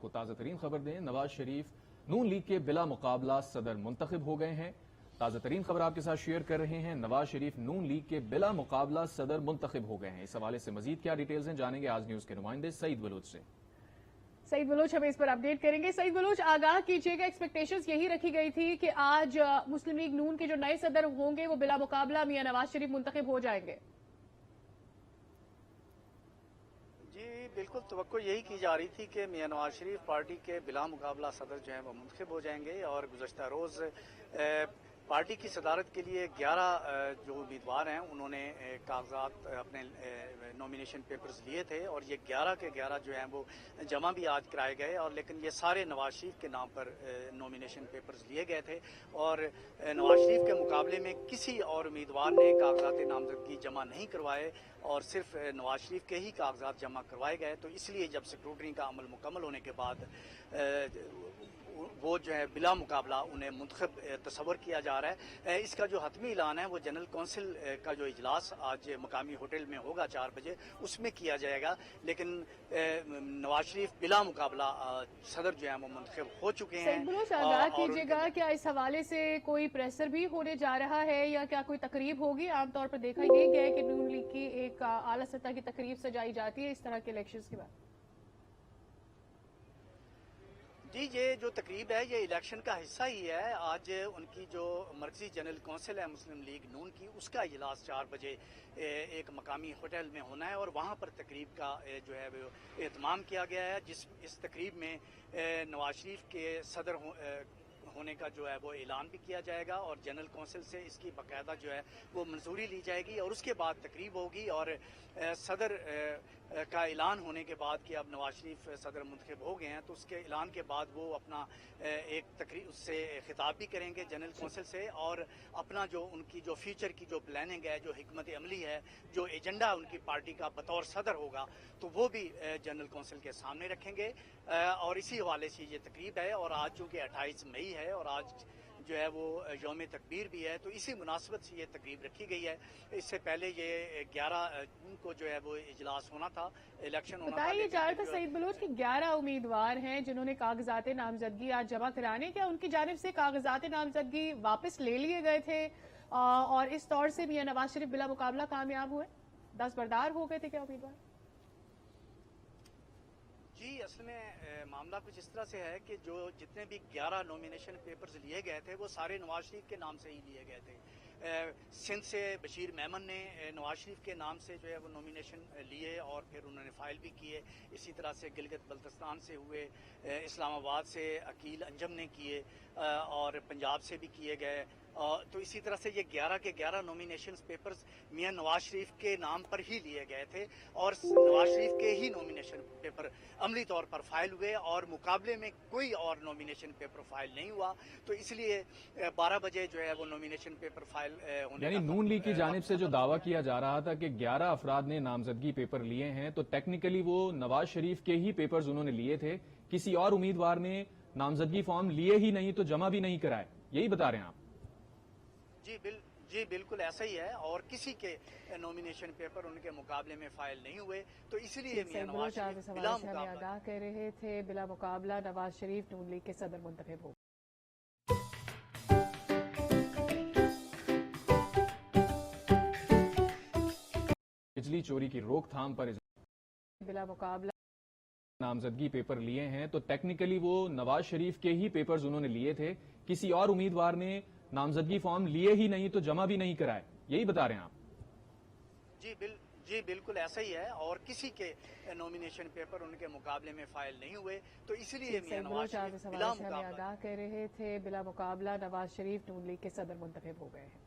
کو تازہ ترین خبر دیں۔ نواز شریف نون لیگ کے بلا مقابلہ صدر منتخب ہو گئے ہیں۔ تازہ ترین خبر آپ کے ساتھ شیئر کر رہے ہیں۔ نواز شریف نون لیگ کے بلا مقابلہ صدر منتخب ہو گئے ہیں۔ اس حوالے سے مزید کیا ڈیٹیلز ہیں جانیں گے آج نیوز کے نمائندے سعید بلوچ سے۔ سعید بلوچ ہمیں اس پر اپڈیٹ کریں گے۔ سعید بلوچ، آگاہ کیجیے گا، ایکسپیکٹیشنز یہی رکھی گئی تھی کہ آج مسلم لیگ نون کے جو نئے صدر ہوں گے وہ بلا مقابلہ میاں نواز شریف منتخب ہو جائیں گے۔ جی بالکل، توقع یہی کی جا رہی تھی کہ میاں نواز شریف پارٹی کے بلا مقابلہ صدر جو ہیں وہ منتخب ہو جائیں گے، اور گزشتہ روز پارٹی کی صدارت کے لیے 11 جو امیدوار ہیں انہوں نے کاغذات اپنے نومینیشن پیپرز لیے تھے، اور یہ 11 کے 11 جو ہیں وہ جمع بھی آج کرائے گئے، اور لیکن یہ سارے نواز شریف کے نام پر نومینیشن پیپرز لیے گئے تھے، اور نواز شریف کے مقابلے میں کسی اور امیدوار نے کاغذات نامزدگی جمع نہیں کروائے، اور صرف نواز شریف کے ہی کاغذات جمع کروائے گئے۔ تو اس لیے جب سکروٹنی کا عمل مکمل ہونے کے بعد وہ جو ہے بلا مقابلہ انہیں منتخب تصور کیا جا رہا ہے۔ اس کا جو حتمی اعلان ہے وہ جنرل کونسل کا جو اجلاس آج مقامی ہوٹل میں ہوگا 4 بجے، اس میں کیا جائے گا، لیکن نواز شریف بلا مقابلہ صدر جو ہیں وہ منتخب ہو چکے ہیں۔ سعید بلوچ، آگاہ کیجیے گا، کیا اس حوالے سے کوئی پریسر بھی ہونے جا رہا ہے یا کیا کوئی تقریب ہوگی؟ عام طور پر دیکھا یہی گیا ہے کہ نون لیگ کی ایک اعلیٰ سطح کی تقریب سجائی جاتی ہے اس طرح کے الیکشنز کے بعد۔ جی، یہ جو تقریب ہے یہ الیکشن کا حصہ ہی ہے۔ آج ان کی جو مرکزی جنرل کونسل ہے مسلم لیگ نون کی، اس کا اجلاس 4 بجے ایک مقامی ہوٹل میں ہونا ہے، اور وہاں پر تقریب کا جو ہے وہ اہتمام کیا گیا ہے، اس تقریب میں نواز شریف کے صدر ہونے کا جو ہے وہ اعلان بھی کیا جائے گا، اور جنرل کونسل سے اس کی باقاعدہ جو ہے وہ منظوری لی جائے گی، اور اس کے بعد تقریب ہوگی، اور صدر کا اعلان ہونے کے بعد کہ اب نواز شریف صدر منتخب ہو گئے ہیں، تو اس کے اعلان کے بعد وہ اپنا ایک تقریب اس سے خطاب بھی کریں گے جنرل کونسل سے، اور اپنا جو ان کی جو فیوچر کی جو پلاننگ ہے، جو حکمت عملی ہے، جو ایجنڈا ان کی پارٹی کا بطور صدر ہوگا، تو وہ بھی جنرل کونسل کے سامنے رکھیں گے، اور اسی حوالے سے یہ تقریب ہے۔ اور آج چونکہ 28 مئی ہے اور آج جو ہے وہ یوم تکبیر بھی ہے، تو اسی مناسبت سے یہ تقریب رکھی گئی ہے۔ اس سے پہلے یہ 11 جون کو جو ہے وہ اجلاس ہونا تھا، الیکشن ہونا تھا۔ بتائیے جا رہا تھا سعید بلوچ کہ 11 امیدوار ہیں جنہوں نے کاغذات نامزدگی آج جمع کرانے، کیا ان کی جانب سے کاغذات نامزدگی واپس لے لیے گئے تھے اور اس طور سے میاں نواز شریف بلا مقابلہ کامیاب ہوئے؟ دستبردار ہو گئے تھے کیا امیدوار؟ جی، اصل میں معاملہ کچھ اس طرح سے ہے کہ جو جتنے بھی 11 نومینیشن پیپرز لیے گئے تھے وہ سارے نواز شریف کے نام سے ہی لیے گئے تھے۔ سندھ سے بشیر میمن نے نواز شریف کے نام سے جو ہے وہ نومینیشن لیے اور پھر انہوں نے فائل بھی کیے، اسی طرح سے گلگت بلتستان سے ہوئے، اسلام آباد سے عقیل انجم نے کیے، اور پنجاب سے بھی کیے گئے، تو اسی طرح سے یہ 11 کے 11 نومینیشن پیپرز میاں نواز شریف کے نام پر ہی لیے گئے تھے، اور نواز شریف کے ہی نومینیشن پیپر عملی طور پر فائل ہوئے، اور مقابلے میں کوئی اور نومینیشن پیپر فائل نہیں ہوا، تو اس لیے 12 بجے جو ہے وہ نومینیشن پیپر فائل ہونے یعنی نون لیگ کی جانب سے جو دعویٰ کیا جا رہا تھا کہ 11 افراد نے نامزدگی پیپر لیے ہیں، تو ٹیکنیکلی وہ نواز شریف کے ہی پیپرز انہوں نے لیے تھے، کسی اور امیدوار نے نامزدگی فارم لیے ہی نہیں تو جمع بھی نہیں کرائے، یہی بتا رہے ہیں آپ؟ جی بالکل ایسا ہی ہے، اور کسی کے نومینیشن پیپر ان کے مقابلے میں فائل نہیں ہوئے، تو اس لیے میاں نواز شریف بلا مقابلہ آگاہ کہہ رہے تھے بلا مقابلہ نواز شریف نون لیگ کے صدر منتخب ہو۔ بجلی چوری کی روک تھام پر بلا مقابلہ نامزدگی پیپر لیے ہیں، تو ٹیکنیکلی وہ نواز شریف کے ہی پیپرز انہوں نے لیے تھے، کسی اور امیدوار نے نامزدگی فارم لیے ہی نہیں تو جمع بھی نہیں کرائے، یہی بتا رہے ہیں آپ؟ جی بالکل ایسا ہی ہے، اور کسی کے نومینیشن پیپر ان کے مقابلے میں فائل نہیں ہوئے، تو اس لیے میاں نواز شریف بلا مقابلہ آگاہ کہہ رہے تھے بلا مقابلہ نواز شریف نون لیگ کے صدر منتخب ہو گئے ہیں۔